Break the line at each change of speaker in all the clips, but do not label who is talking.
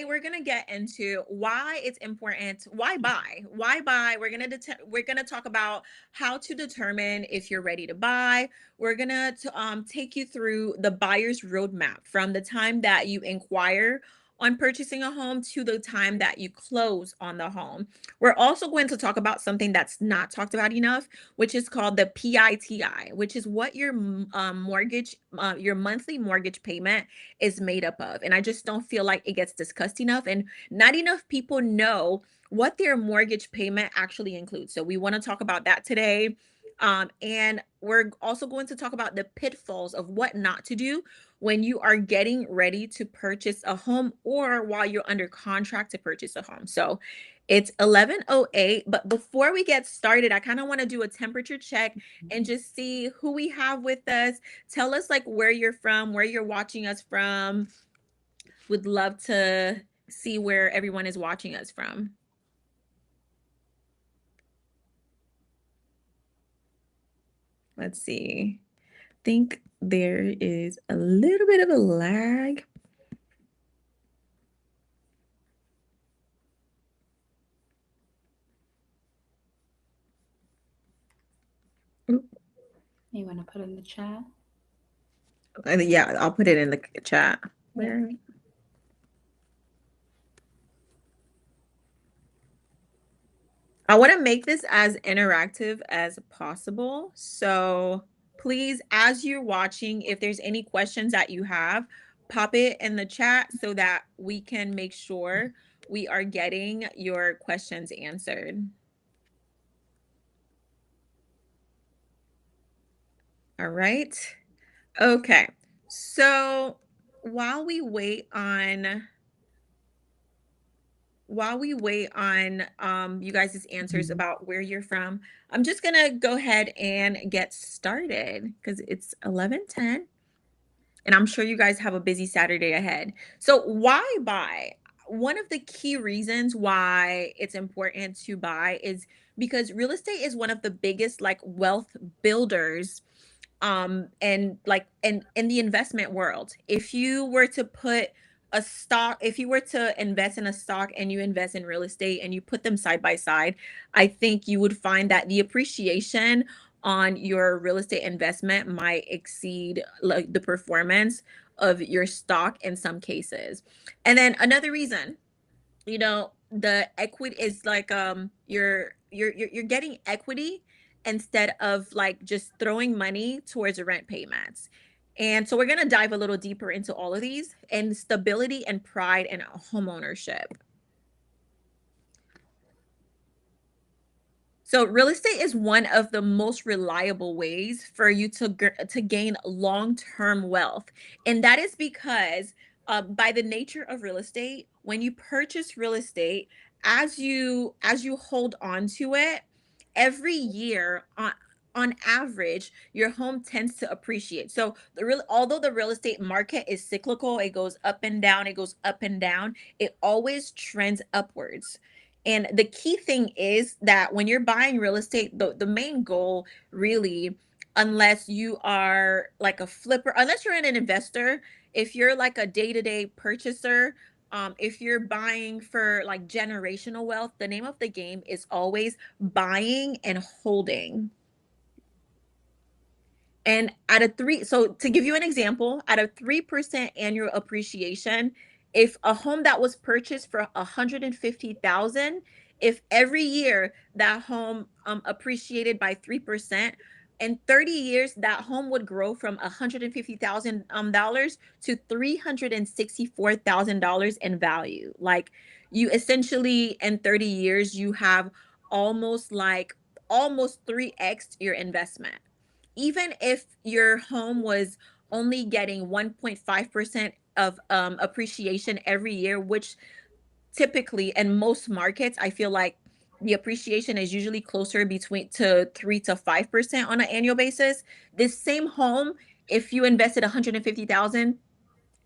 We're gonna get into why it's important. Why buy? Why buy? We're gonna talk about how to determine if you're ready to buy. We're gonna take you through the buyer's roadmap from the time that you inquire on purchasing a home to the time that you close on the home. We're also going to talk about something that's not talked about enough, which is called the PITI, which is what your your monthly mortgage payment is made up of. And I just don't feel like it gets discussed enough. And not enough people know what their mortgage payment actually includes. So we want to talk about that today. And we're also going to talk about the pitfalls of what not to do when you are getting ready to purchase a home or while you're under contract to purchase a home. So it's 11:08, but before we get started, I kind of want to do a temperature check and just see who we have with us. Tell us like where you're from, where you're watching us from. Would love to see where everyone is watching us from. Let's see. Think there is a little bit of a lag. Oop.
You want to put in the chat?
Yeah, I'll put it in the chat.
Yeah.
Where? I want to make this as interactive as possible. So please, as you're watching, if there's any questions that you have, pop it in the chat so that we can make sure we are getting your questions answered. All right. Okay. So while we wait on you guys' answers about where you're from, I'm just gonna go ahead and get started because it's 11:10 and I'm sure you guys have a busy Saturday ahead. So why buy? One of the key reasons why it's important to buy is because real estate is one of the biggest like wealth builders and like in the investment world. If you were to put a stock, if you were to invest in a stock and you invest in real estate and you put them side by side, I think you would find that the appreciation on your real estate investment might exceed like the performance of your stock in some cases. And then another reason, the equity is like you're getting equity instead of like just throwing money towards the rent payments. And so we're going to dive a little deeper into all of these and stability and pride in home ownership. So real estate is one of the most reliable ways for you to gain long-term wealth. And that is because by the nature of real estate, when you purchase real estate, as you hold on to it, every year on average, your home tends to appreciate. So although the real estate market is cyclical, it goes up and down, it goes up and down, it always trends upwards. And the key thing is that when you're buying real estate, the main goal really, unless you are like a flipper, unless you're an investor, if you're like a day-to-day purchaser, if you're buying for like generational wealth, the name of the game is always buying and holding. And so to give you an example, at a 3% annual appreciation, if a home that was purchased for 150,000, if every year that home appreciated by 3%, in 30 years, that home would grow from $150,000 to $364,000 in value. Like you essentially in 30 years, you have almost 3x your investment. Even if your home was only getting 1.5% of appreciation every year, which typically in most markets, I feel like the appreciation is usually closer between to 3 to 5% on an annual basis. This same home, if you invested 150,000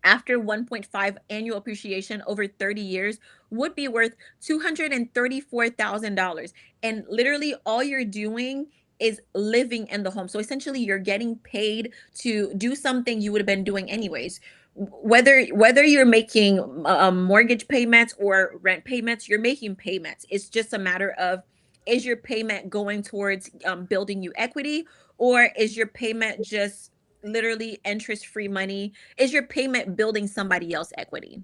after 1.5 annual appreciation over 30 years, would be worth $234,000. And literally all you're doing is living in the home. So essentially you're getting paid to do something you would have been doing anyways. Whether you're making mortgage payments or rent payments, you're making payments. It's just a matter of, is your payment going towards building you equity, or is your payment just literally interest free money? Is your payment building somebody else equity?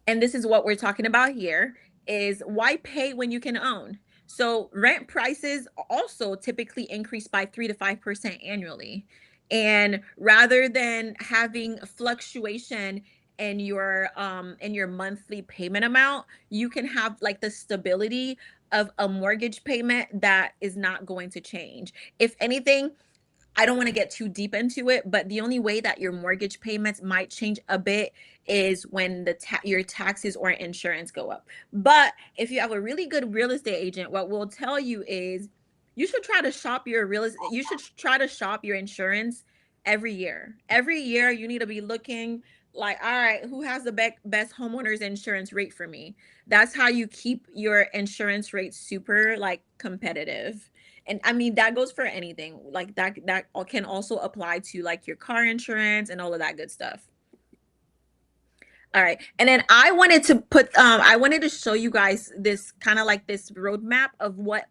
And this is what we're talking about here, is why pay when you can own? So rent prices also typically increase by 3 to 5% annually. And rather than having fluctuation in your monthly payment amount, you can have like the stability of a mortgage payment that is not going to change. If anything, I don't want to get too deep into it, but the only way that your mortgage payments might change a bit is when your taxes or insurance go up. But if you have a really good real estate agent, what we'll tell you is you should try to shop your real estate, you should try to shop your insurance every year. Every year you need to be looking like, all right, who has the best homeowners insurance rate for me? That's how you keep your insurance rate super like competitive. And I mean that goes for anything, like that can also apply to like your car insurance and all of that good stuff. All right. And then I wanted to show you guys this kind of like this roadmap of what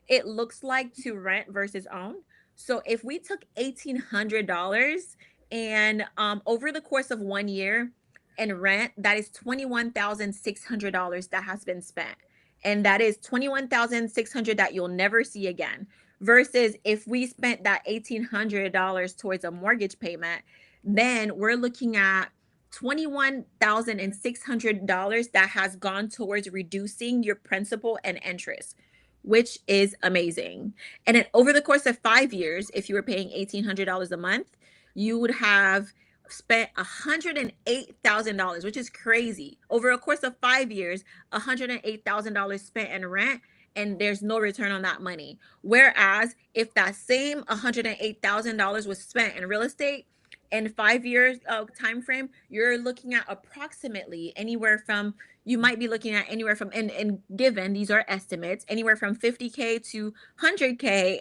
it looks like to rent versus own. So if we took $1,800 and over the course of 1 year and rent, that is $21,600 that has been spent. And that is 21,600 that you'll never see again. Versus if we spent that $1,800 towards a mortgage payment, then we're looking at $21,600 that has gone towards reducing your principal and interest, which is amazing. And then over the course of 5 years, if you were paying $1,800 a month, you would have spent $108,000, which is crazy. Over a course of 5 years, $108,000 spent in rent, and there's no return on that money. Whereas if that same $108,000 was spent in real estate, in 5 years time frame, you're looking at approximately anywhere from, you might be looking at anywhere from, and given these are estimates, anywhere from 50K to 100K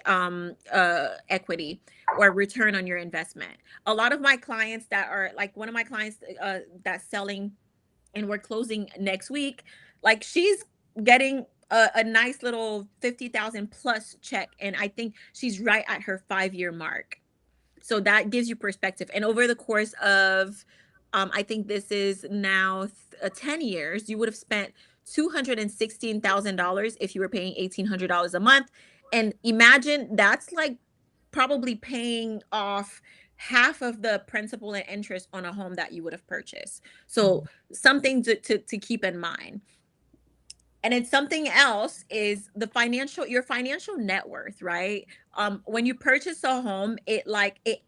equity or return on your investment. A lot of my clients that are like, one of my clients that's selling and we're closing next week, like she's getting a nice little 50,000 plus check, and I think she's right at her 5 year mark. So that gives you perspective. And over the course of, I think this is now 10 years, you would have spent $216,000 if you were paying $1,800 a month. And imagine that's like probably paying off half of the principal and interest on a home that you would have purchased. So something to keep in mind. And then something else is your financial net worth, right? When you purchase a home, it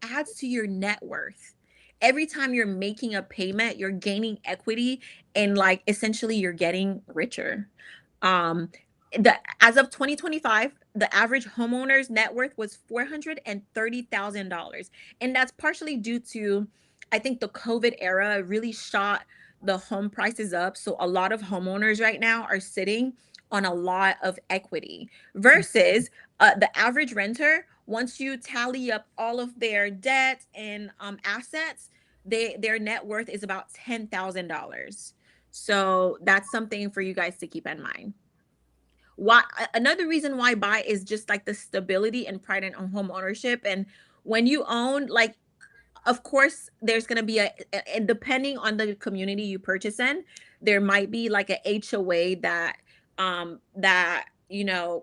adds to your net worth. Every time you're making a payment, you're gaining equity, and like essentially you're getting richer. Um, as of 2025, the average homeowner's net worth was $430,000. And that's partially due to, I think the COVID era really shot the home prices up. So a lot of homeowners right now are sitting on a lot of equity versus the average renter. Once you tally up all of their debt and assets, their net worth is about $10,000. So that's something for you guys to keep in mind. Why another reason why buy is just like the stability and pride in home ownership. And when you own, like, of course there's going to be and depending on the community you purchase in, there might be like a HOA that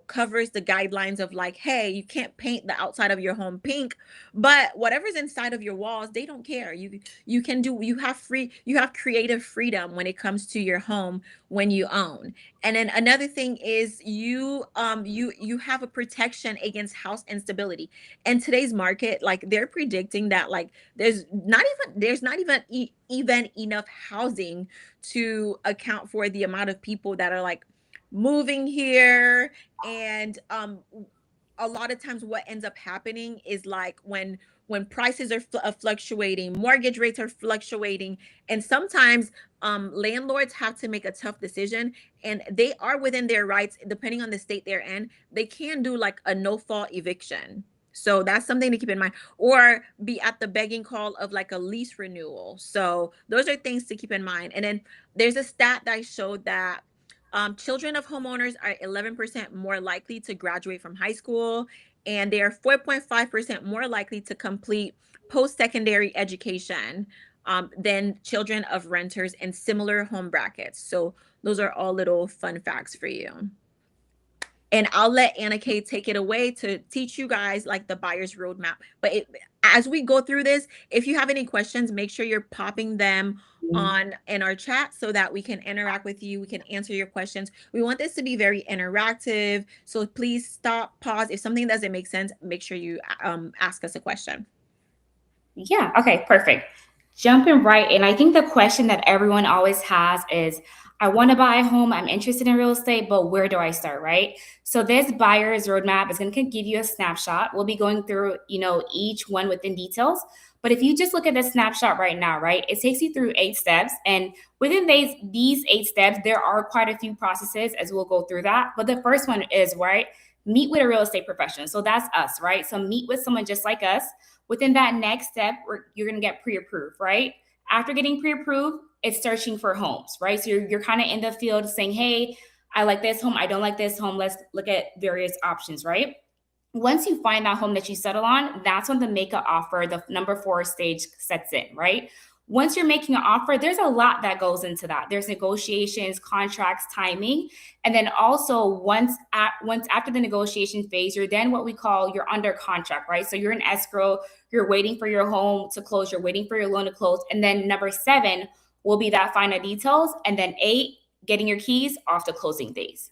covers the guidelines of like, hey, you can't paint the outside of your home pink, but whatever's inside of your walls, they don't care. You can do, you have creative freedom when it comes to your home when you own. And then another thing is you have a protection against house instability. In today's market, like they're predicting that like there's not even enough housing to account for the amount of people that are like moving here. And a lot of times what ends up happening is like when prices are fluctuating, mortgage rates are fluctuating, and sometimes landlords have to make a tough decision, and they are within their rights. Depending on the state they're in, they can do like a no fault eviction. So that's something to keep in mind, or be at the begging call of like a lease renewal. So those are things to keep in mind. And then there's a stat that I showed that children of homeowners are 11% more likely to graduate from high school, and they are 4.5% more likely to complete post-secondary education than children of renters in similar home brackets. So those are all little fun facts for you. And I'll let Anna Kay take it away to teach you guys like the buyer's roadmap. But as we go through this, if you have any questions, make sure you're popping them on in our chat so that we can interact with you. We can answer your questions. We want this to be very interactive. So please stop, pause. If something doesn't make sense, make sure you ask us a question.
Yeah. Okay. Perfect. Jumping right in. I think the question that everyone always has is, I want to buy a home. I'm interested in real estate, but where do I start? Right. So this buyer's roadmap is going to give you a snapshot. We'll be going through, each one within details. But if you just look at the snapshot right now, right, it takes you through 8 steps. And within these 8 steps, there are quite a few processes as we'll go through that. But the first one is, right, meet with a real estate professional. So that's us, right? So meet with someone just like us. Within that next step, you're going to get pre-approved, right? After getting pre-approved, it's searching for homes, right? So you're kind of in the field saying, hey, I like this home. I don't like this home. Let's look at various options, right? Once you find that home that you settle on, that's when the make an offer, the number 4 stage sets in, right? Once you're making an offer, there's a lot that goes into that. There's negotiations, contracts, timing. And then also once after the negotiation phase, you're then what we call you're under contract, right? So you're in escrow, you're waiting for your home to close, you're waiting for your loan to close. And then number 7 will be that final details. And then 8, getting your keys off the closing days.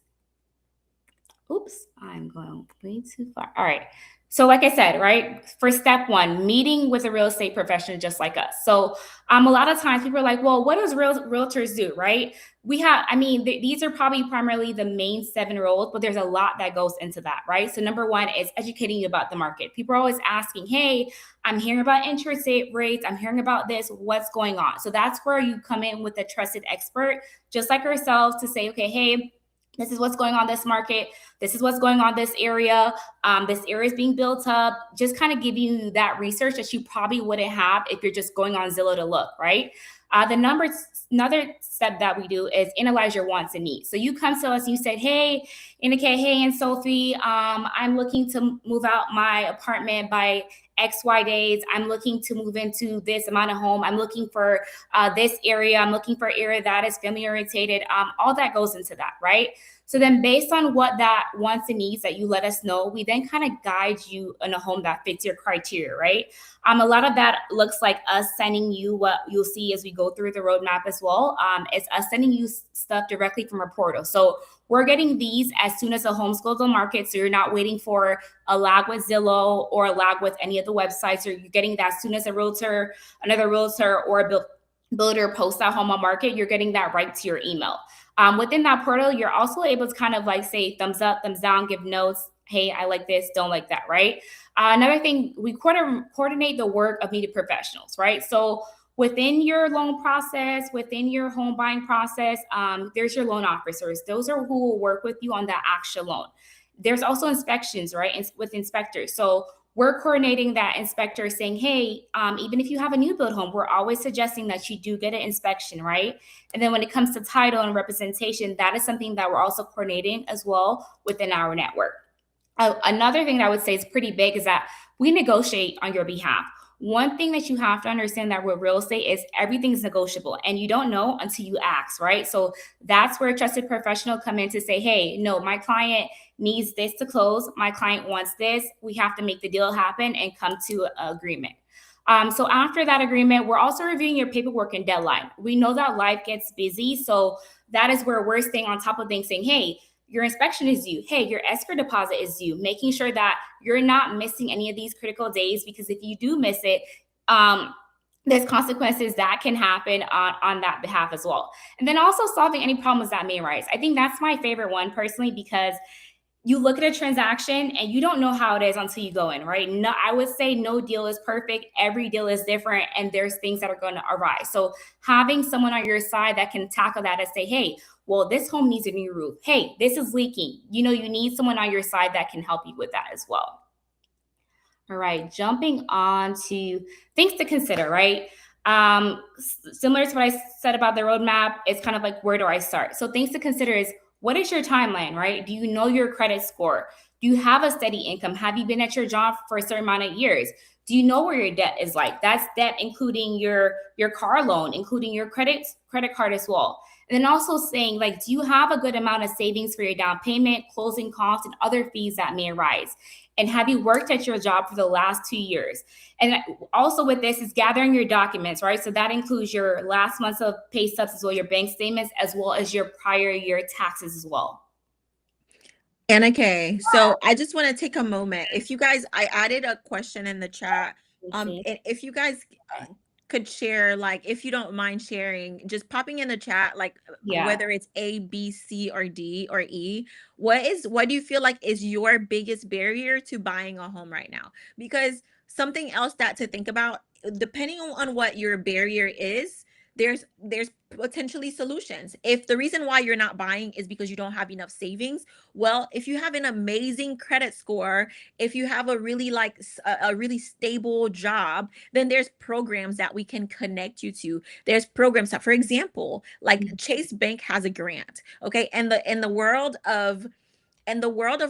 Oops, I'm going way too far. All right. So like I said, right, for step 1, meeting with a real estate professional just like us. So a lot of times people are like, well, what does realtors do, right? These are probably primarily the main 7 roles, but there's a lot that goes into that, right? So number 1 is educating you about the market. People are always asking, hey, I'm hearing about interest rates. I'm hearing about this. What's going on? So that's where you come in with a trusted expert, just like ourselves, to say, okay, hey, this is what's going on in this market. This is what's going on in this area. This area is being built up. Just kind of give you that research that you probably wouldn't have if you're just going on Zillow to look, right? Another step that we do is analyze your wants and needs. So you come to us and you said, hey, indicate, hey, Anne-Sophie, I'm looking to move out my apartment by XY days. I'm looking to move into this amount of home. I'm looking for this area. I'm looking for an area that is family orientated. All that goes into that, right? So then based on what that wants and needs that you let us know, we then kind of guide you in a home that fits your criteria, right? A lot of that looks like us sending you what you'll see as we go through the roadmap as well. It's us sending you stuff directly from a portal. So we're getting these as soon as the homes go to the market. So you're not waiting for a lag with Zillow or a lag with any of the websites, or you're getting that as soon as another realtor or a builder posts that home on market, you're getting that right to your email. Within that portal, you're also able to kind of like say thumbs up, thumbs down, give notes. Hey, I like this, don't like that, right? Another thing, we coordinate the work of needed professionals, right? So within your loan process, within your home buying process, there's your loan officers. Those are who will work with you on that actual loan. There's also inspections, right? With inspectors. So we're coordinating that inspector saying, hey, even if you have a new build home, we're always suggesting that you do get an inspection, right? And then when it comes to title and representation, that is something that we're also coordinating as well within our network. Another thing that I would say is pretty big is that we negotiate on your behalf. One thing that you have to understand that with real estate is everything's negotiable, and you don't know until you ask, right? So that's where a trusted professional come in to say, hey, no, my client needs this to close. My client wants this. We have to make the deal happen and come to an agreement. So after that agreement, we're also reviewing your paperwork and deadline. We know that life gets busy. So that is where we're staying on top of things, saying, hey, your inspection is due. Hey, your escrow deposit is due. Making sure that you're not missing any of these critical days, because if you do miss it, there's consequences that can happen on that behalf as well. And then also solving any problems that may arise. I think that's my favorite one personally, because you look at a transaction and you don't know how it is until you go in, right? No, I would say no deal is perfect. Every deal is different, and there's things that are going to arise. So having someone on your side that can tackle that and say, hey, well, this home needs a new roof. Hey, this is leaking. You need someone on your side that can help you with that as well. All right, jumping on to things to consider, right? Similar to what I said about the roadmap, it's kind of like, where do I start? So things to consider is, what is your timeline, right? Do you know your credit score? Do you have a steady income? Have you been at your job for a certain amount of years? Do you know where your debt is like? That's debt including your car loan, including your credit card as well. And then also saying, like, do you have a good amount of savings for your down payment, closing costs, and other fees that may arise? And have you worked at your job for the last 2 years? And also with this is gathering your documents, right? So that includes your last months of pay stubs as well, your bank statements, as well as your prior year taxes as well.
And okay, so I just want to take a moment. If you guys, I added a question in the chat.
Let me see.
If you guys could share, like, if you don't mind sharing, just popping in the chat, like
Yeah.
whether it's A, B, C, or D or E, what do you feel like is your biggest barrier to buying a home right now? Because something else that to think about, depending on what your barrier is, there's potentially solutions. If the reason why you're not buying is because you don't have enough savings, well, if you have an amazing credit score, if you have a really a really stable job, then there's programs that we can connect you to. There's programs that, for example, like Chase Bank has a grant, okay? And the world of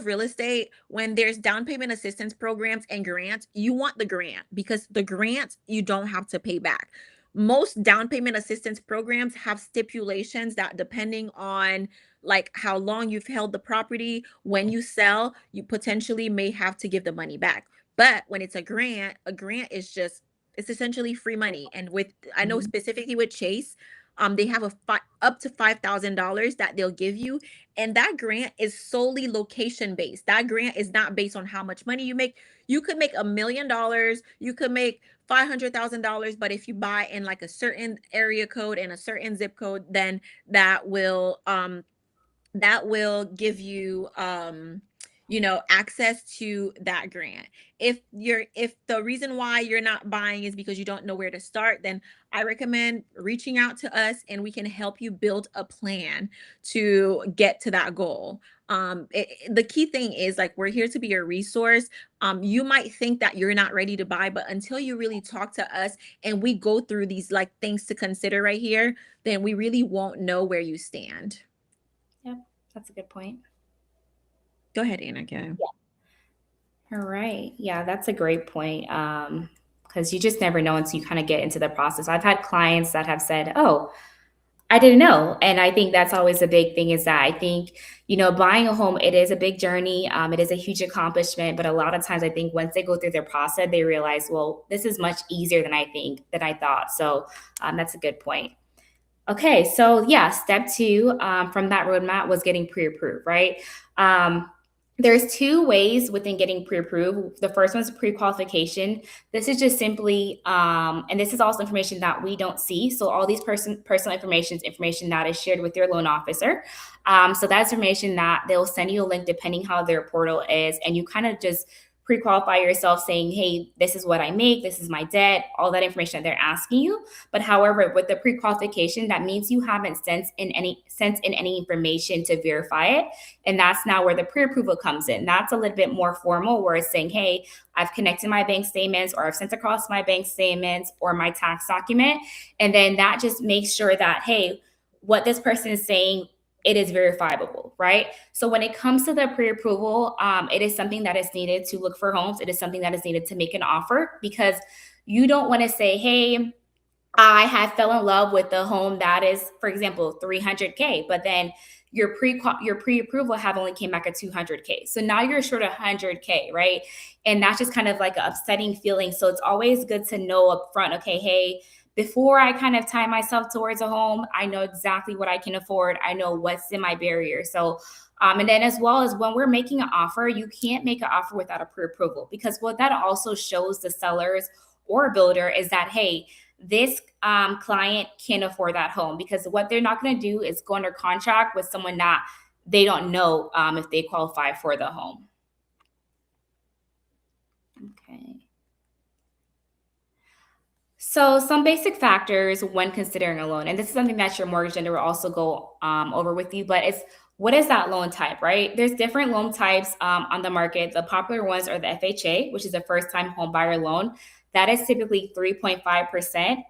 real estate, when there's down payment assistance programs and grants, you want the grant because the grant you don't have to pay back. Most down payment assistance programs have stipulations that, depending on like how long you've held the property, when you sell, you potentially may have to give the money back. But when it's a grant is just, it's essentially free money. And with, I know
Mhm.
specifically with Chase, they have up to $5,000 that they'll give you, and that grant is solely location based. That grant is not based on how much money you make. You could make $1 million, you could make $500,000, but if you buy in like a certain area code and a certain zip code, then that will give you access to that grant. If the reason why you're not buying is because you don't know where to start, then I recommend reaching out to us and we can help you build a plan to get to that goal. The key thing is, like, we're here to be a resource. You might think that you're not ready to buy, but until you really talk to us and we go through these like things to consider right here, then we really won't know where you stand.
Yep, that's a good point.
Go ahead, Anna. Go.
All right. Yeah, that's a great point. Because you just never know until you kind of get into the process. I've had clients that have said, "Oh, I didn't know," and I think that's always a big thing. Is that I think buying a home, it is a big journey. It is a huge accomplishment, but a lot of times I think once they go through their process, they realize, well, this is much easier than I thought. So that's a good point. Okay, so yeah, step two from that roadmap was getting pre-approved, right? Um, there's two ways within getting pre-approved. The first one is pre-qualification. This is just simply, and this is also information that we don't see. So all these personal information is information that is shared with your loan officer. So that's information that they'll send you a link depending how their portal is, and you kind of just pre-qualify yourself saying, hey, this is what I make, this is my debt, all that information that they're asking you. But however, with the pre-qualification, that means you haven't sent in any information to verify it. And that's now where the pre-approval comes in. That's a little bit more formal, where it's saying, hey, I've connected my bank statements, or I've sent across my bank statements or my tax document. And then that just makes sure that, hey, what this person is saying, it is verifiable, right? So when it comes to the pre-approval, it is something that is needed to look for homes. It is something that is needed to make an offer, because you don't want to say, hey, I had fell in love with the home that is, for example, 300K, but then your pre-approval have only came back at 200K. So now you're short 100K, right? And that's just kind of like an upsetting feeling. So it's always good to know up front, okay, hey, before I kind of tie myself towards a home, I know exactly what I can afford. I know what's in my barrier. So and then as well as when we're making an offer, you can't make an offer without a pre-approval, because what that also shows the sellers or builder is that, hey, this client can afford that home, because what they're not going to do is go under contract with someone that they don't know if they qualify for the home. Okay. So some basic factors when considering a loan, and this is something that your mortgage lender will also go over with you, but it's What is that loan type, right? There's different loan types on the market. The popular ones are the FHA, which is a first time home buyer loan. That is typically 3.5%.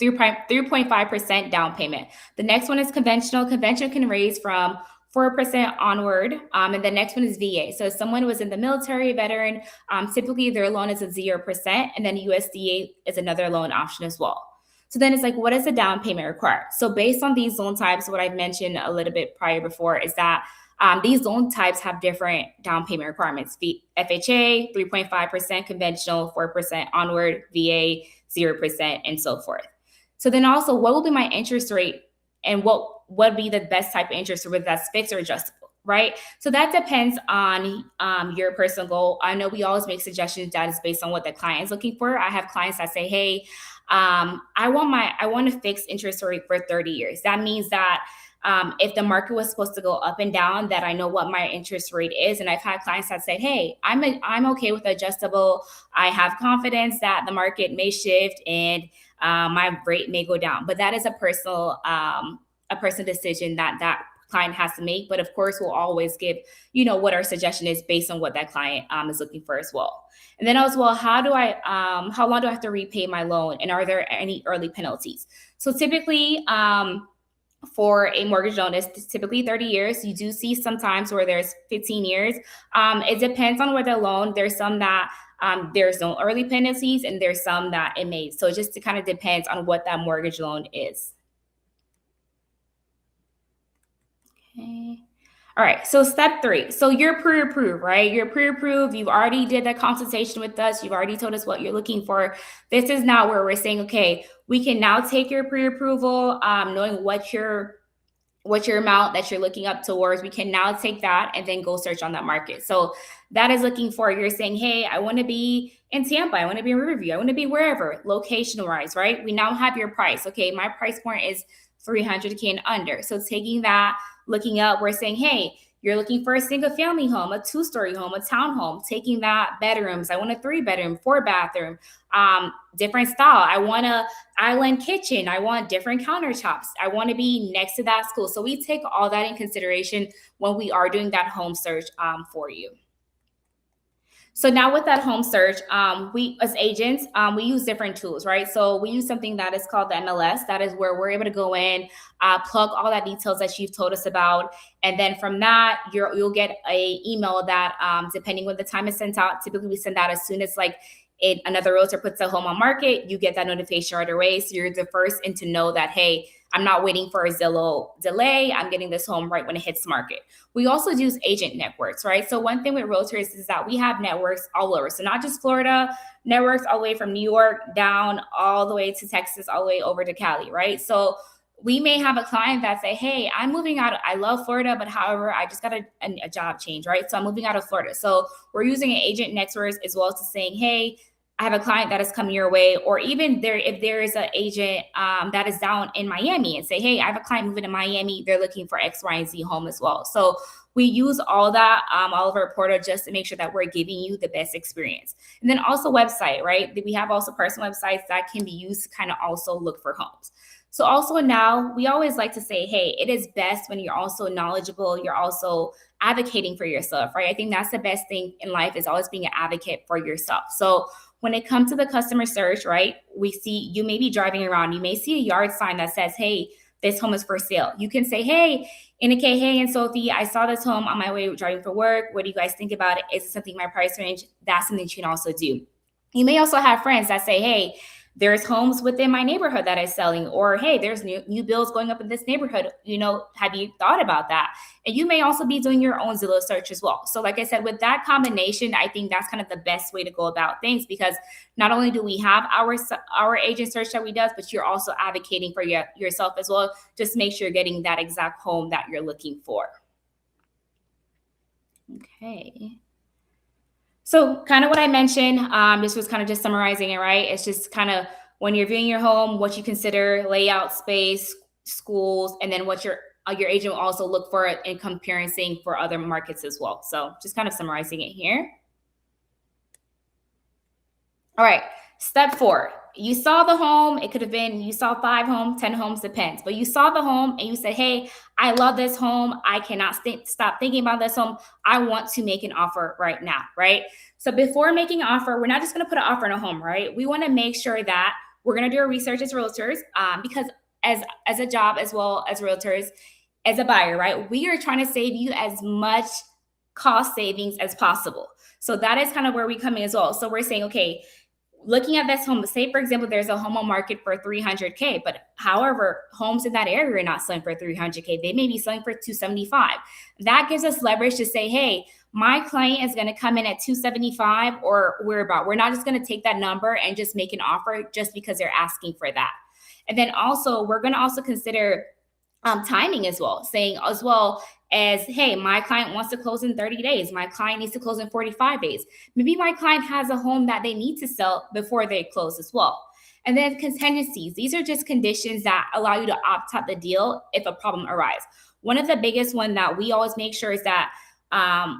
3.5% down payment. The next one is conventional. Conventional can raise from 4% onward. And the next one is VA. So if someone was in the military, veteran, typically their loan is at 0%. And then USDA is another loan option as well. So then it's like, what is the down payment required? So based on these loan types, what I've mentioned a little bit prior before is that these loan types have different down payment requirements. FHA, 3.5%, conventional, 4% onward, VA, 0%, and so forth. So then also, what will be my interest rate and what would be the best type of interest rate, whether that's fixed or adjustable, right? So that depends on your personal goal. I know we always make suggestions that is based on what the client is looking for. I have clients that say, hey, I want a fixed interest rate for 30 years. That means that if the market was supposed to go up and down, that I know what my interest rate is. And I've had clients that said, hey, I'm okay with adjustable. I have confidence that the market may shift and my rate may go down. But that is a personal decision that client has to make. But of course, we'll always give, what our suggestion is based on what that client is looking for as well. And then as well, how long do I have to repay my loan? And are there any early penalties? So typically, for a mortgage loan, it's typically 30 years. You do see sometimes where there's 15 years. It depends on where the loan, there's some that there's no early penalties and there's some that it may. So it just kind of depends on what that mortgage loan is. Okay. All right, so step 3. So you're pre-approved, right? You're pre-approved. You've already did that consultation with us. You've already told us what you're looking for. This is now where we're saying, okay, we can now take your pre-approval, knowing what your amount that you're looking up towards. We can now take that and then go search on that market. So that is looking for, you're saying, hey, I want to be in Tampa. I want to be in Riverview. I want to be wherever, location-wise, right? We now have your price. Okay, my price point is $300K and under. So taking that, looking up, we're saying, hey, you're looking for a single family home, a 2-story home, a townhome, taking that bedrooms. I want a 3-bedroom, 4-bathroom, different style. I want a island kitchen. I want different countertops. I want to be next to that school. So we take all that in consideration when we are doing that home search for you. So now with that home search, we as agents, we use different tools, right? So we use something that is called the MLS. That is where we're able to go in, plug all that details that you've told us about. And then from that, you'll get a email that depending when the time is sent out, typically we send out as soon as another realtor puts a home on market, you get that notification right away. So you're the first in to know that, hey, I'm not waiting for a Zillow delay. I'm getting this home right when it hits market. We also use agent networks, right? So one thing with realtors is that we have networks all over. So not just Florida, networks all the way from New York down all the way to Texas, all the way over to Cali, right? So we may have a client that say, hey, I'm moving out. I love Florida, but however, I just got a job change, right? So I'm moving out of Florida. So we're using an agent networks as well as saying, hey, I have a client that is coming your way, or even if there is an agent that is down in Miami and say, hey, I have a client moving to Miami. They're looking for X, Y, and Z home as well. So we use all that, all of our portal just to make sure that we're giving you the best experience. And then also website, right? We have also personal websites that can be used to kind of also look for homes. So also now we always like to say, hey, it is best when you're also knowledgeable, you're also advocating for yourself, right? I think that's the best thing in life is always being an advocate for yourself. So when it comes to the customer search, right, we see you may be driving around, you may see a yard sign that says, hey, this home is for sale. You can say, hey, indicate, hey, Anne-Sophie, I saw this home on my way driving for work. What do you guys think about it? Is it something in my price range? That's something you can also do. You may also have friends that say, hey, there's homes within my neighborhood that is selling, or hey, there's new bills going up in this neighborhood. Have you thought about that? And you may also be doing your own Zillow search as well. So like I said, with that combination, I think that's kind of the best way to go about things, because not only do we have our agent search that we does, but you're also advocating for yourself as well. Just make sure you're getting that exact home that you're looking for. Okay. So kind of what I mentioned, this was kind of just summarizing it, right? It's just kind of when you're viewing your home, what you consider layout, space, schools, and then what your agent will also look for in comparing for other markets as well. So just kind of summarizing it here. All right, step 4. you saw the home. It could have been you saw 5 homes, 10 homes, depends. But you saw the home and you said, hey, I love this home. I cannot stop thinking about this home. I want to make an offer right now, right? So before making an offer, we're not just going to put an offer in a home, right? We want to make sure that we're going to do our research as realtors, because as a job as well as realtors, as a buyer, right? We are trying to save you as much cost savings as possible. So that is kind of where we come in as well. So we're saying, okay, looking at this home, say for example, there's a home on market for 300K, but however, homes in that area are not selling for 300K. They may be selling for 275. That gives us leverage to say, hey, my client is going to come in at 275 or we're about. We're not just going to take that number and just make an offer just because they're asking for that. And then also, we're going to also consider timing as well, saying as well as, hey, my client wants to close in 30 days. My client needs to close in 45 days. Maybe my client has a home that they need to sell before they close as well. And then contingencies. These are just conditions that allow you to opt out the deal if a problem arises. One of the biggest one that we always make sure is that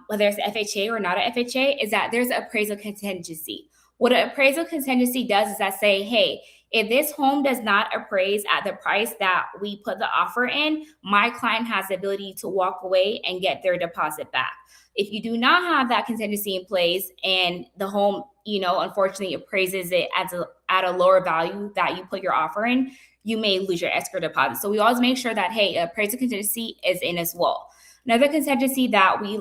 whether it's FHA or not an FHA, is that there's an appraisal contingency. What an appraisal contingency does is that say, hey, if this home does not appraise at the price that we put the offer in, my client has the ability to walk away and get their deposit back. If you do not have that contingency in place and the home, unfortunately appraises it at a lower value that you put your offer in, you may lose your escrow deposit. So we always make sure that, hey, appraisal contingency is in as well. Another contingency that we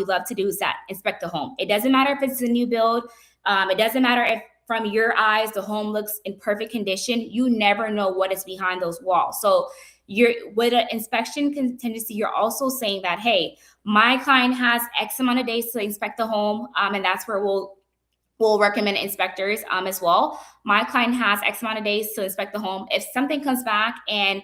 love to do is that inspect the home. It doesn't matter if it's a new build. It doesn't matter if from your eyes the home looks in perfect condition. You never know what is behind those walls. So with an inspection contingency, you're also saying that, hey, my client has X amount of days to inspect the home, and that's where we'll recommend inspectors as well. My client has X amount of days to inspect the home. If something comes back, and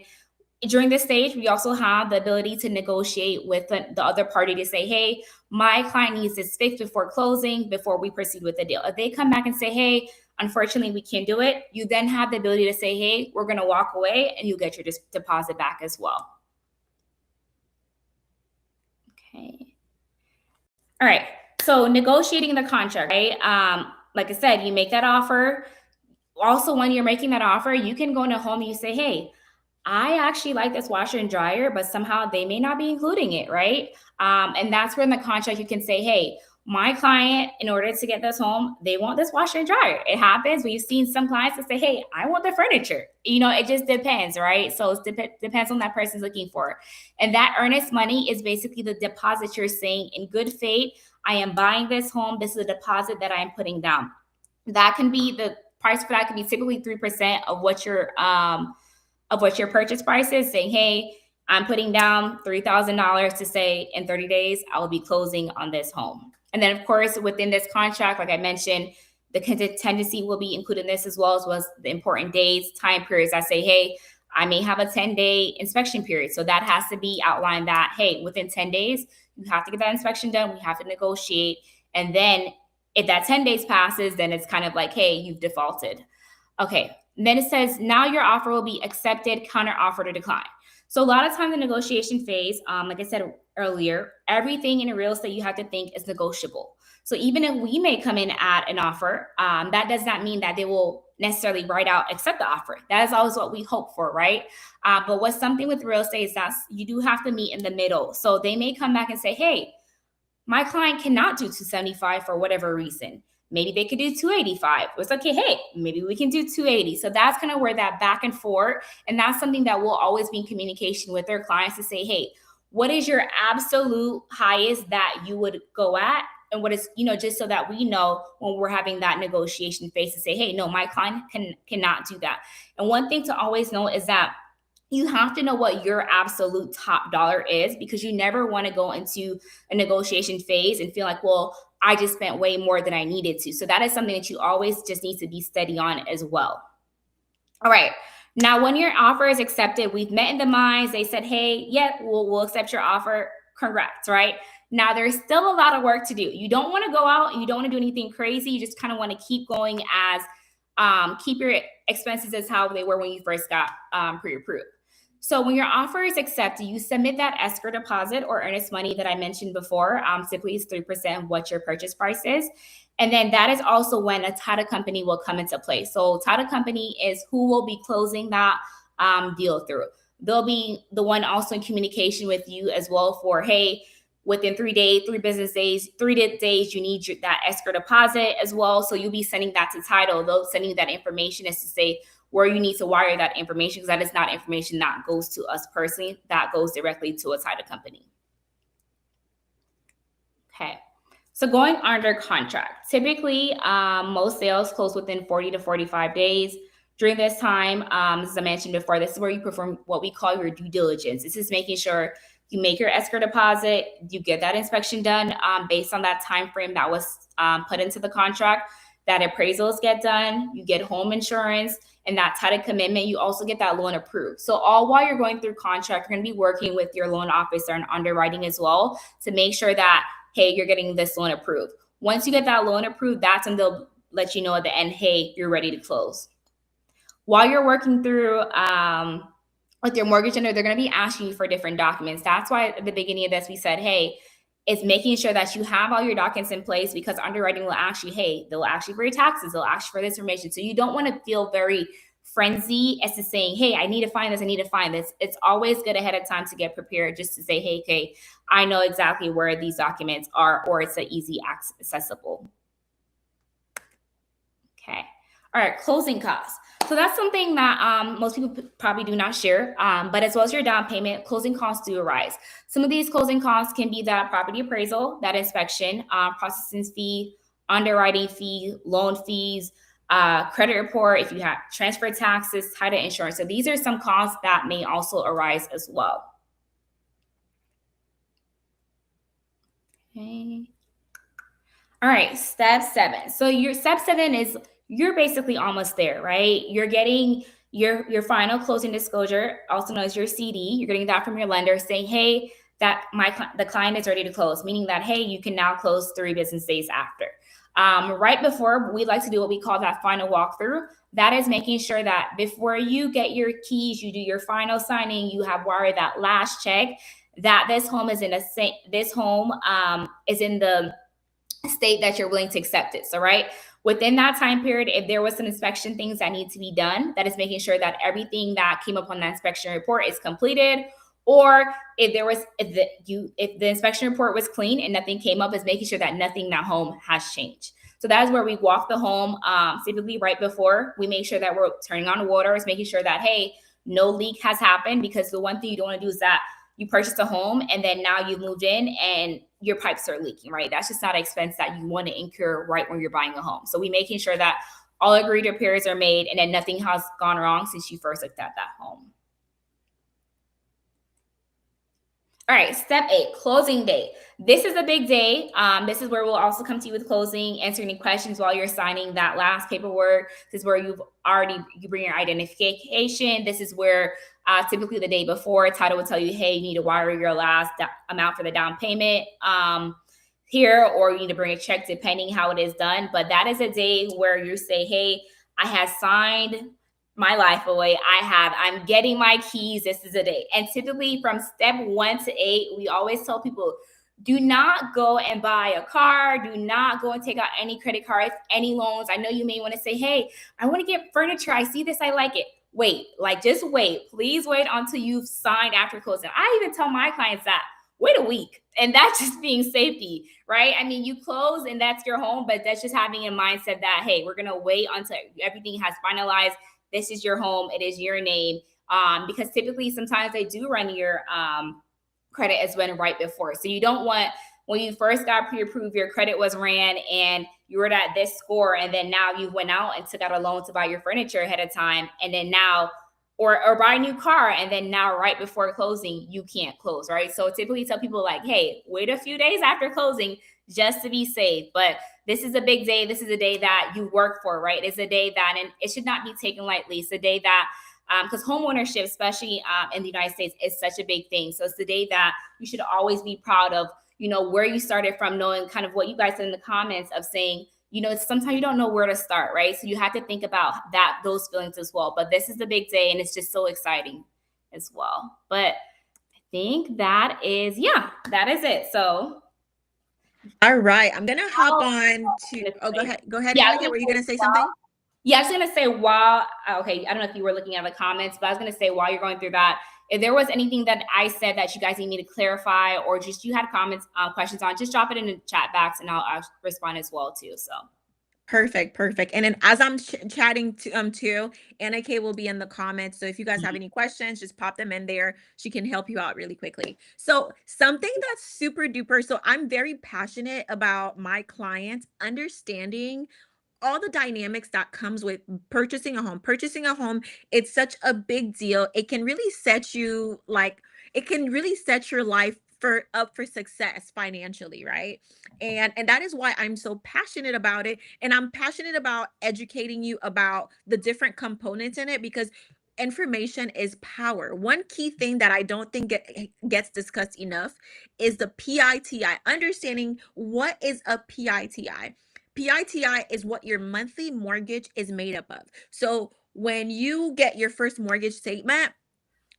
during this stage, we also have the ability to negotiate with the other party to say, hey, my client needs this fixed before closing, before we proceed with the deal. If they come back and say, hey, unfortunately, we can't do it, you then have the ability to say, hey, we're going to walk away, and you get your deposit back as well. Okay. All right. So negotiating the contract, right? Like I said, you make that offer. Also, when you're making that offer, you can go in a home and you say, hey, I actually like this washer and dryer, but somehow they may not be including it, right? And that's where in the contract you can say, hey, my client, in order to get this home, they want this washer and dryer. It happens. We've seen some clients that say, hey, I want the furniture. It just depends, right? So it depends on that person's looking for. And that earnest money is basically the deposit you're saying in good faith, I am buying this home. This is a deposit that I'm putting down. That can be the price for that can be typically 3% of what your purchase price is, saying, hey, I'm putting down $3,000 to say in 30 days, I will be closing on this home. And then, of course, within this contract, like I mentioned, the contingency will be included in this as well as the important days, time periods. I say, hey, I may have a 10-day inspection period. So that has to be outlined that, hey, within 10 days, you have to get that inspection done. We have to negotiate. And then if that 10 days passes, then it's kind of like, hey, you've defaulted. Okay. And then it says, now your offer will be accepted, counter offer to decline. So a lot of time the negotiation phase, like I said earlier, everything in a real estate you have to think is negotiable. So even if we may come in at an offer, that does not mean that they will necessarily write out, accept the offer. That is always what we hope for, right? But what's something with real estate is that you do have to meet in the middle. So they may come back and say, hey, my client cannot do 275 for whatever reason. Maybe they could do 285. It's okay. Hey, maybe we can do 280. So that's kind of where that back and forth. And that's something that we'll always be in communication with their clients to say, hey, what is your absolute highest that you would go at? And what is, just so that we know when we're having that negotiation phase to say, hey, no, my client cannot do that. And one thing to always know is that you have to know what your absolute top dollar is, because you never want to go into a negotiation phase and feel like, well, I just spent way more than I needed to. So that is something that you always just need to be steady on as well. All right. Now, when your offer is accepted, we've met in the minds. They said, hey, yeah, we'll accept your offer. Congrats, right? Now, there's still a lot of work to do. You don't want to go out. You don't want to do anything crazy. You just kind of want to keep going keep your expenses as how they were when you first got pre-approved. So when your offer is accepted, you submit that escrow deposit or earnest money that I mentioned before. Typically, it's 3% of what your purchase price is. And then that is also when a title company will come into play. So title company is who will be closing that deal through. They'll be the one also in communication with you as well for, hey, within 3 days, 3 business days, 3 days, you need that escrow deposit as well. So you'll be sending that to title. They'll send you that information as to say where you need to wire that information, because that is not information that goes to us personally. That goes directly to a title company. Okay. So going under contract, typically most sales close within 40 to 45 days. During this time, as I mentioned before, this is where you perform what we call your due diligence. This is making sure you make your escrow deposit, you get that inspection done based on that time frame that was put into the contract, that appraisals get done, you get home insurance, and that title commitment, you also get that loan approved. So all while you're going through contract, you're going to be working with your loan officer and underwriting as well to make sure that, hey, you're getting this loan approved. Once you get that loan approved, that's when they'll let you know at the end, hey, you're ready to close. While you're working through with your mortgage lender, they're going to be asking you for different documents. That's why at the beginning of this, we said, hey, it's making sure that you have all your documents in place, because underwriting will ask you, hey, they'll ask you for your taxes, they'll ask you for this information. So you don't want to feel very frenzy as to saying, hey, I need to find this, I need to find this. It's always good ahead of time to get prepared, just to say, hey, okay, I know exactly where these documents are, or it's an easy accessible. Okay. All right, closing costs. So that's something that most people probably do not share, but as well as your down payment, closing costs do arise. Some of these closing costs can be that property appraisal, that inspection, processing fee, underwriting fee, loan fees, credit report, if you have transfer taxes, title insurance. So these are some costs that may also arise as well. Okay. All right, step 7. So your step 7 is you're basically almost there, right? You're getting your final closing disclosure, also known as your CD. You're getting that from your lender saying, hey, that the client is ready to close, meaning that, hey, you can now close 3 business days after. Right before, we like to do what we call that final walkthrough. That is making sure that before you get your keys, you do your final signing, you have wired that last check, that this home is in the state that you're willing to accept it. So, right within that time period, if there was some inspection things that need to be done, that is making sure that everything that came up on that inspection report is completed. Or if the inspection report was clean and nothing came up, is making sure that nothing in that home has changed. So that is where we walk the home. Typically, right before we make sure that we're turning on water, is making sure that, hey, no leak has happened, because the one thing you don't want to do is that you purchased a home and then now you moved in and your pipes are leaking, right? That's just not an expense that you want to incur right when you're buying a home. So we making sure that all agreed repairs are made and then nothing has gone wrong since you first looked at that home. All right, step 8, closing date. This is a big day. This is where we'll also come to you with closing, answer any questions while you're signing that last paperwork. This is where you bring your identification. This is where typically the day before, title will tell you, hey, you need to wire your last amount for the down payment here, or you need to bring a check depending how it is done. But that is a day where you say, hey, I have signed my life away. I'm getting my keys. This is a day. And typically from step 1 to 8, we always tell people, do not go and buy a car. Do not go and take out any credit cards, any loans. I know you may want to say, hey, I want to get furniture. I see this. I like it. Wait, just wait. Please wait until you've signed after closing. I even tell my clients that, wait a week. And that's just being safety, right? I mean, you close and that's your home, but that's just having a mindset that, hey, we're going to wait until everything has finalized. This is your home. It is your name. Because typically sometimes they do run your credit as when right before. So you don't want, when you first got pre-approved, your credit was ran and you were at this score, and then now you went out and took out a loan to buy your furniture ahead of time, and then now, or buy a new car, and then now right before closing, you can't close, right? So typically tell people like, hey, wait a few days after closing just to be safe. But this is a big day. This is a day that you work for, right? It's a day that, and it should not be taken lightly. It's a day that, because home ownership, especially in the United States, is such a big thing. So it's the day that you should always be proud of, where you started from, knowing kind of what you guys said in the comments of saying, sometimes you don't know where to start, right? So you have to think about those feelings as well. But this is the big day and it's just so exciting. as well. But I think that is, yeah, that is it. So
All right, I'm gonna hop
how,
on to. Oh, go ahead. Go ahead,
yeah, I was
Annika.
gonna
Were you
say
gonna say
wow.
something?
Yeah, I was gonna say while okay, I don't know if you were looking at the comments, but I was gonna say while you're going through that, if there was anything that I said that you guys need me to clarify, or just you had comments, questions on, just drop it in the chat box, and I'll respond as well too. So
Perfect, perfect. And then as I'm chatting to too, Anna K will be in the comments. So if you guys have any questions, just pop them in there. She can help you out really quickly. So something that's super duper. So I'm very passionate about my clients understanding all the dynamics that comes with purchasing a home. It's such a big deal. It can really set you like it can really set your life for up for success financially, right? And that is why I'm so passionate about it, and I'm passionate about educating you about the different components in it, because information is power. One key thing that I don't think gets discussed enough is the PITI, understanding what is a PITI. PITI is what your monthly mortgage is made up of. So when you get your first mortgage statement,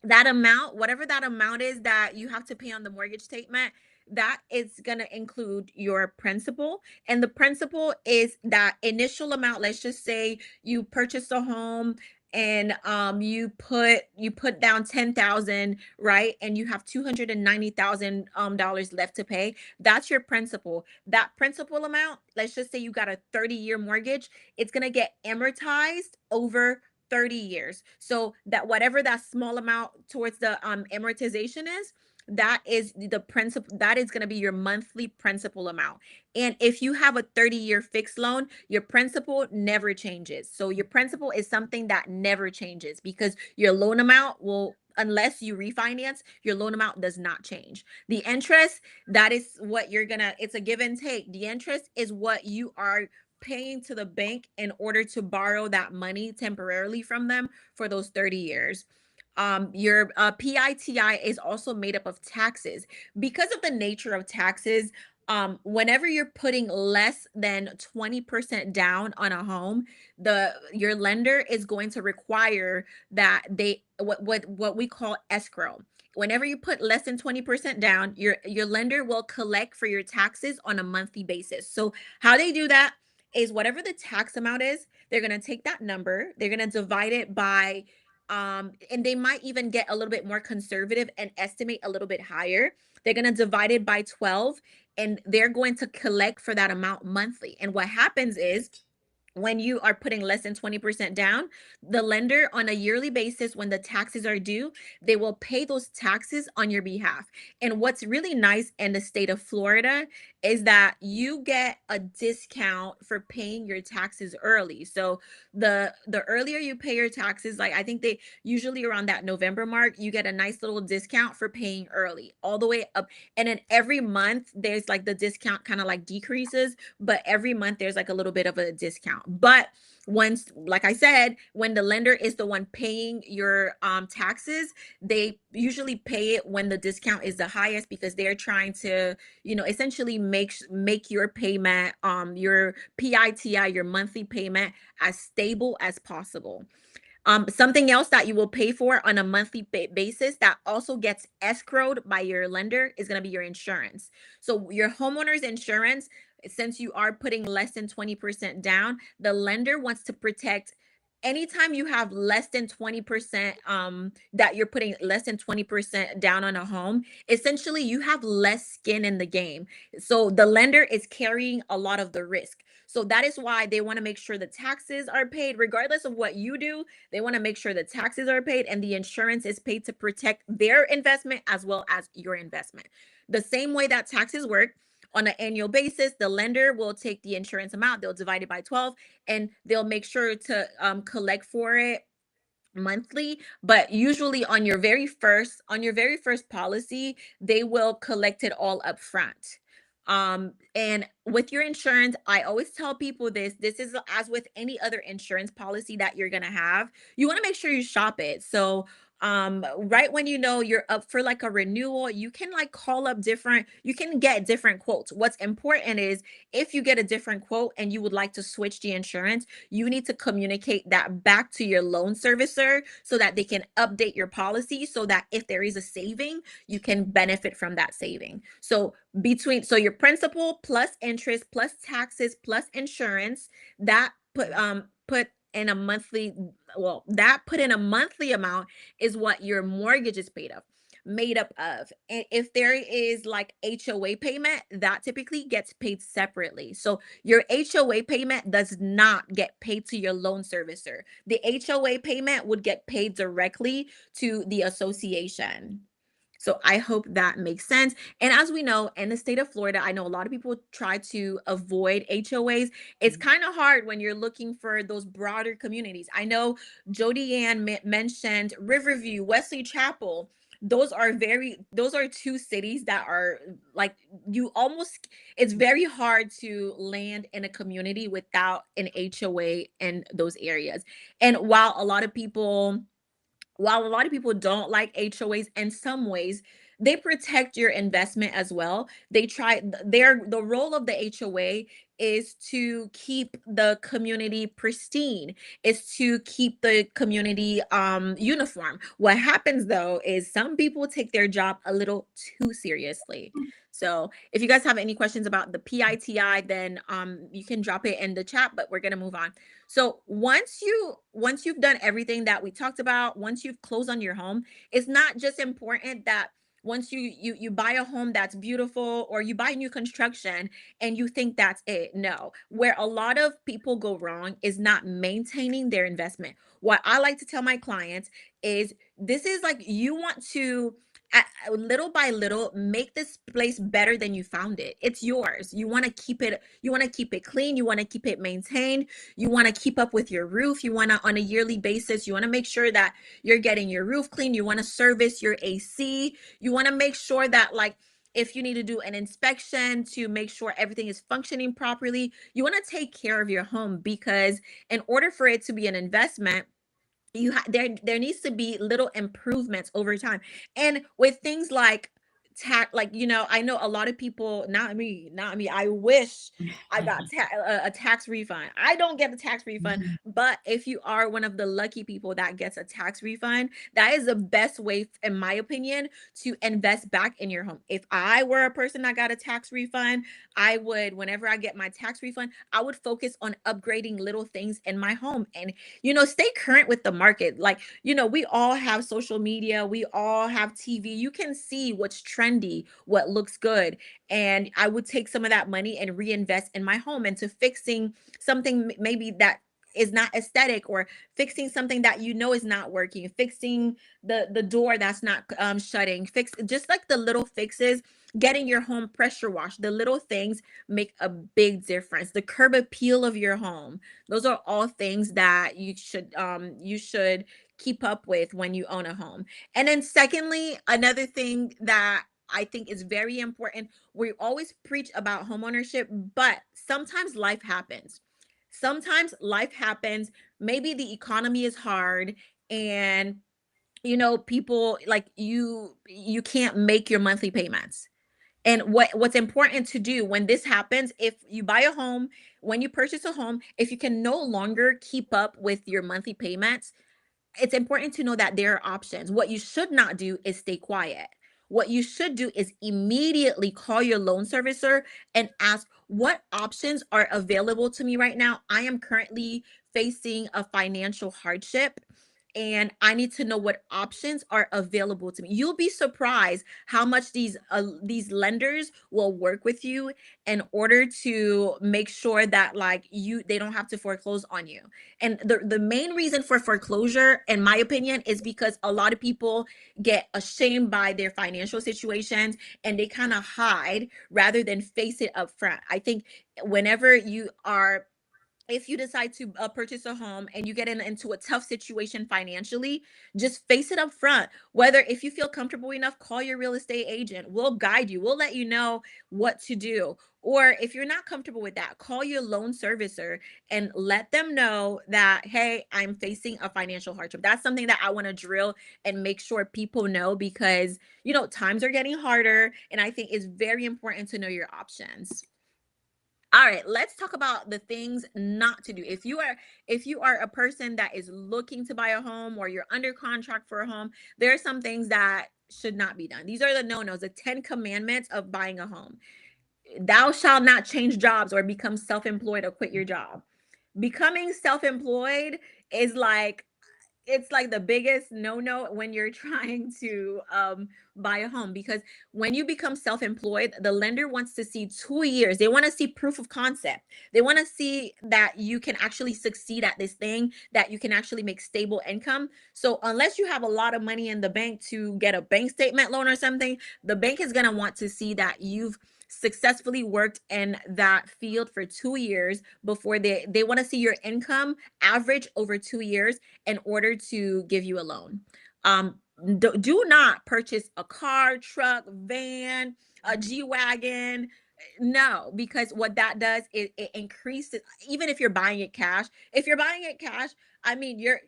that amount, whatever that amount is that you have to pay on the mortgage statement, that is going to include your principal. And the principal is that initial amount. Let's just say you purchased a home and you put down 10,000, right? And you have $290,000 dollars left to pay. That's your principal. That principal amount, let's just say you got a 30-year mortgage, it's going to get amortized over 30 years. So that whatever that small amount towards the amortization is, that is the principal, that is going to be your monthly principal amount. And if you have a 30-year fixed loan, your principal never changes. So your principal is something that never changes, because your loan amount will, unless you refinance, your loan amount does not change. The interest, that is what you're gonna, it's a give and take. The interest is what you are paying to the bank in order to borrow that money temporarily from them for those 30 years. Your PITI is also made up of taxes. Because of the nature of taxes, whenever you're putting less than 20% down on a home, the your lender is going to require that they what we call escrow. Whenever you put less than 20% down, your lender will collect for your taxes on a monthly basis. So how they do that is whatever the tax amount is, they're going to take that number, they're going to divide it by and they might even get a little bit more conservative and estimate a little bit higher. They're going to divide it by 12, and they're going to collect for that amount monthly. And what happens is, when you are putting less than 20% down, the lender on a yearly basis, when the taxes are due, they will pay those taxes on your behalf. And what's really nice in the state of Florida is that you get a discount for paying your taxes early. So the earlier you pay your taxes, like I think they usually around that November mark, you get a nice little discount for paying early all the way up. And then every month there's like the discount kind of like decreases, but every month there's like a little bit of a discount. But once, like I said, when the lender is the one paying your taxes, they usually pay it when the discount is the highest, because they're trying to, essentially make your payment, your PITI, your monthly payment, as stable as possible. Something else that you will pay for on a monthly basis that also gets escrowed by your lender is going to be your insurance. So your homeowner's insurance, since you are putting less than 20% down, the lender wants to protect anytime you have less than 20%, that you're putting less than 20% down on a home, essentially you have less skin in the game. So the lender is carrying a lot of the risk. So that is why they want to make sure the taxes are paid regardless of what you do. They want to make sure the taxes are paid and the insurance is paid to protect their investment as well as your investment. The same way that taxes work, on an annual basis, the lender will take the insurance amount, they'll divide it by 12, and they'll make sure to collect for it monthly. But usually on your very first policy, they will collect it all up front. And with your insurance, I always tell people this is as with any other insurance policy that you're going to have, you want to make sure you shop it. So right when you know you're up for like a renewal, you can like call up different, you can get different quotes. What's important is if you get a different quote and you would like to switch the insurance, you need to communicate that back to your loan servicer so that they can update your policy so that if there is a saving, you can benefit from that saving. So so your principal plus interest plus taxes plus insurance, that put in a monthly, well, that put in a monthly amount is what your mortgage is made up of. And if there is like HOA payment, that typically gets paid separately. So your HOA payment does not get paid to your loan servicer. The HOA payment would get paid directly to the association. So I hope that makes sense. And as we know, in the state of Florida, I know a lot of people try to avoid HOAs. It's kind of hard when you're looking for those broader communities. I know Jody Ann mentioned Riverview, Wesley Chapel. Those are two cities that are like, you almost, it's very hard to land in a community without an HOA in those areas. And while a lot of people don't like HOAs, in some ways, they protect your investment as well. The role of the HOA is to keep the community pristine, is to keep the community uniform. What happens though is some people take their job a little too seriously. So if you guys have any questions about the PITI, then you can drop it in the chat, but we're gonna move on. So once you've done everything that we talked about, once you've closed on your home, it's not just important that once you buy a home that's beautiful, or you buy new construction and you think that's it. No. Where a lot of people go wrong is not maintaining their investment. What I like to tell my clients is, this is like, you want to little by little make this place better than you found it. It's yours. You want to keep it clean, you want to keep it maintained, you want to keep up with your roof, you want to, on a yearly basis, you want to make sure that you're getting your roof clean, you want to service your AC, you want to make sure that, like, if you need to do an inspection to make sure everything is functioning properly, you want to take care of your home, because in order for it to be an investment, there needs to be little improvements over time. And with things like tax, like, I know a lot of people, not me, I wish I got a tax refund. I don't get a tax refund, but if you are one of the lucky people that gets a tax refund, that is the best way, in my opinion, to invest back in your home. If I were a person that got a tax refund, I would, whenever I get my tax refund, I would focus on upgrading little things in my home and, stay current with the market. Like, we all have social media, we all have TV. You can see what's trendy, what looks good. And I would take some of that money and reinvest in my home into fixing something maybe that is not aesthetic, or fixing something that is not working, fixing the door that's not shutting, fix just like the little fixes, getting your home pressure washed. The little things make a big difference. The curb appeal of your home, those are all things that you should keep up with when you own a home. And then secondly, another thing that I think is very important, we always preach about homeownership, but sometimes life happens. Maybe the economy is hard, and people, like, you can't make your monthly payments. And what's important to do when this happens, if you buy a home, when you purchase a home, if you can no longer keep up with your monthly payments, it's important to know that there are options. What you should not do is stay quiet. What you should do is immediately call your loan servicer and ask, what options are available to me right now? I am currently facing a financial hardship, and I need to know what options are available to me. You'll be surprised how much these lenders will work with you in order to make sure that, like, they don't have to foreclose on you. And the main reason for foreclosure, in my opinion, is because a lot of people get ashamed by their financial situations, and they kind of hide rather than face it up front. I think whenever you are if you decide to purchase a home and you get into a tough situation financially, just face it up front. Whether if you feel comfortable enough, call your real estate agent. We'll guide you, we'll let you know what to do. Or if you're not comfortable with that, call your loan servicer and let them know that, hey, I'm facing a financial hardship. That's something that I want to drill and make sure people know, because times are getting harder, and I think it's very important to know your options. All right, let's talk about the things not to do. If you are a person that is looking to buy a home, or you're under contract for a home, there are some things that should not be done. These are the no-nos, the 10 commandments of buying a home. Thou shalt not change jobs or become self-employed or quit your job. Becoming self-employed is like, it's like the biggest no-no when you're trying to buy a home, because when you become self-employed, the lender wants to see 2 years. They want to see proof of concept. They want to see that you can actually succeed at this thing, that you can actually make stable income. So unless you have a lot of money in the bank to get a bank statement loan or something, the bank is going to want to see that you've successfully worked in that field for 2 years before they want to see your income average over 2 years in order to give you a loan. Um, do not purchase a car, truck, van, a G Wagon. No, because what that does is it increases, even if you're buying it cash. If you're buying it cash, I mean, you're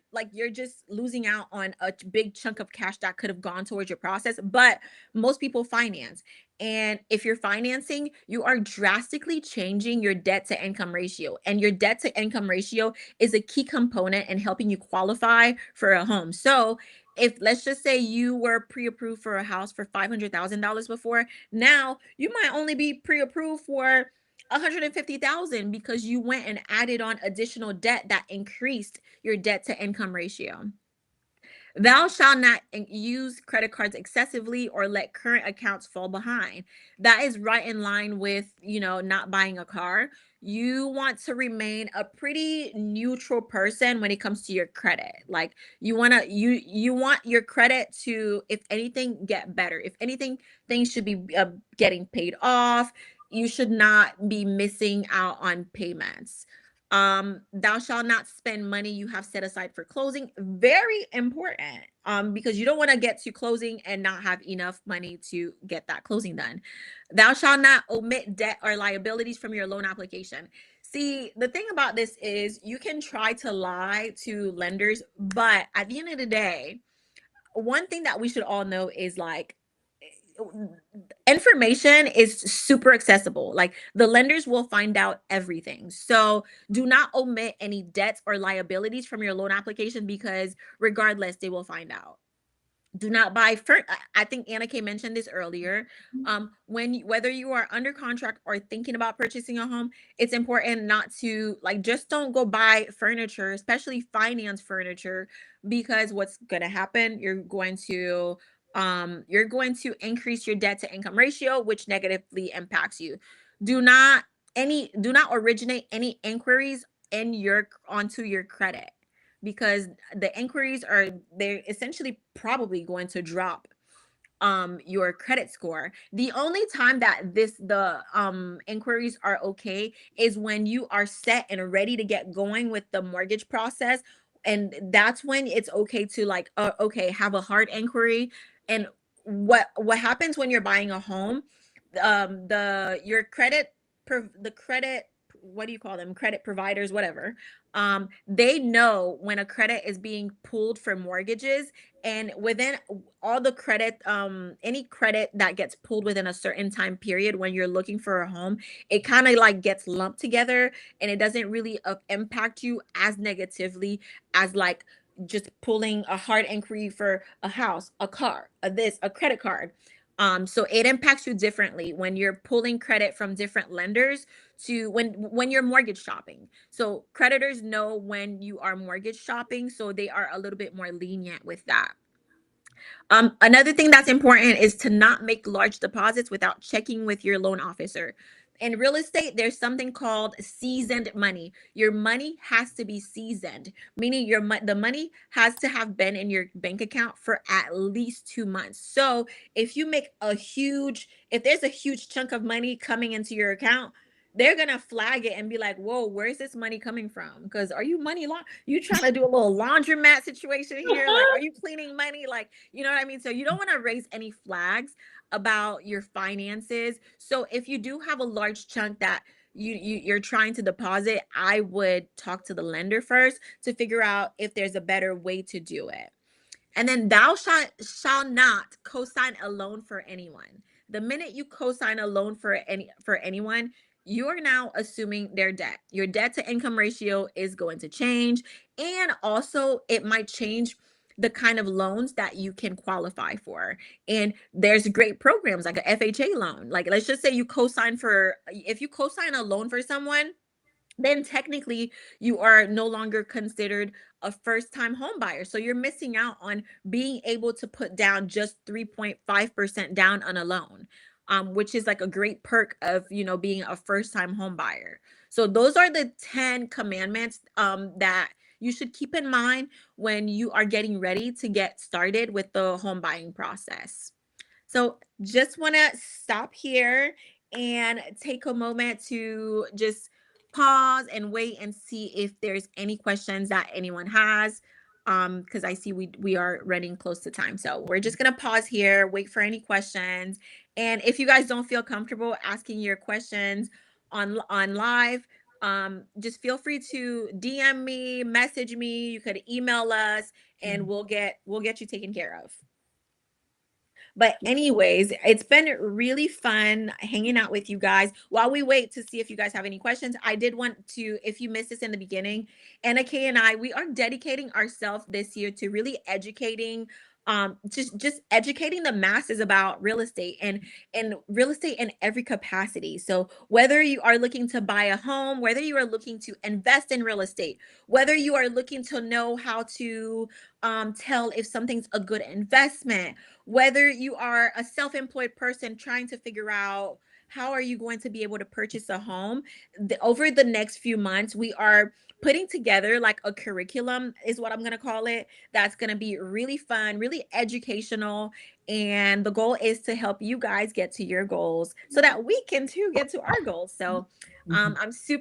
just losing out on a big chunk of cash that could have gone towards your process. But most people finance. And if you're financing, you are drastically changing your debt to income ratio. And your debt to income ratio is a key component in helping you qualify for a home. So, if let's just say you were pre-approved for a house for $500,000 before, now you might only be pre-approved for 150,000 because you went and added on additional debt that increased your debt to income ratio. Thou shalt not use credit cards excessively or let current accounts fall behind. That is right in line with, not buying a car. You want to remain a pretty neutral person when it comes to your credit. Like, you want your credit to, if anything, get better. If anything, things should be getting paid off. You should not be missing out on payments. Thou shalt not spend money you have set aside for closing. Very important. Because you don't want to get to closing and not have enough money to get that closing done. Thou shalt not omit debt or liabilities from your loan application. See, the thing about this is you can try to lie to lenders, but at the end of the day, one thing that we should all know is, like, information is super accessible. Like, the lenders will find out everything. So do not omit any debts or liabilities from your loan application, because regardless, they will find out. Do not buy I think Anna K mentioned this earlier. Whether you are under contract or thinking about purchasing a home, it's important not to, like, just don't go buy furniture, especially finance furniture, because what's going to happen, you're going to increase your debt to income ratio, which negatively impacts you. Do not originate any inquiries in your onto your credit, because the inquiries are, they're essentially probably going to drop your credit score. The only time that the inquiries are okay is when you are set and ready to get going with the mortgage process, and that's when it's okay to, like, okay, have a hard inquiry. And what happens when you're buying a home, the your credit the credit, what do you call them, credit providers, whatever, they know when a credit is being pulled for mortgages. And within all the credit, any credit that gets pulled within a certain time period when you're looking for a home, it kind of like gets lumped together, and it doesn't really impact you as negatively as, like, just pulling a hard inquiry for a house, a car, a credit card. So it impacts you differently when you're pulling credit from different lenders to when you're mortgage shopping. So creditors know when you are mortgage shopping, so they are a little bit more lenient with that. Another thing that's important is to not make large deposits without checking with your loan officer. In real estate, there's something called seasoned money. Your money has to be seasoned, meaning the money has to have been in your bank account for at least 2 months. So if there's a huge chunk of money coming into your account, they're gonna flag it and be like, whoa, where's this money coming from? Because are you you trying to do a little laundromat situation here? Like, are you cleaning money? Like, you know what I mean? So you don't want to raise any flags about your finances. So if you do have a large chunk that you're trying to deposit, I would talk to the lender first to figure out if there's a better way to do it. And then thou shall not co-sign a loan for anyone. The minute you co-sign a loan for anyone, you are now assuming their debt. Your debt to income ratio is going to change, and also it might change the kind of loans that you can qualify for. And there's great programs like a FHA loan. Like, let's just say you co-sign for if you co-sign a loan for someone, then technically you are no longer considered a first time home buyer. So you're missing out on being able to put down just 3.5% down on a loan, which is like a great perk of, being a first time home buyer. So those are the 10 commandments that you should keep in mind when you are getting ready to get started with the home buying process. So just want to stop here and take a moment to just pause and wait and see if there's any questions that anyone has. Because I see we are running close to time. So we're just gonna pause here, wait for any questions. And if you guys don't feel comfortable asking your questions on live, just feel free to DM me, message me, you could email us, and we'll get you taken care of. But anyways, it's been really fun hanging out with you guys. While we wait to see if you guys have any questions, I did want to, if you missed this in the beginning, Anna Kay and I, we are dedicating ourselves this year to really educating, just educating the masses about real estate and real estate in every capacity. So whether you are looking to buy a home, whether you are looking to invest in real estate, whether you are looking to know how to tell if something's a good investment, whether you are a self-employed person trying to figure out how are you going to be able to purchase a home, over the next few months we are putting together like a curriculum, is what I'm going to call it, that's going to be really fun, really educational, and the goal is to help you guys get to your goals so that we can too get to our goals. So I'm super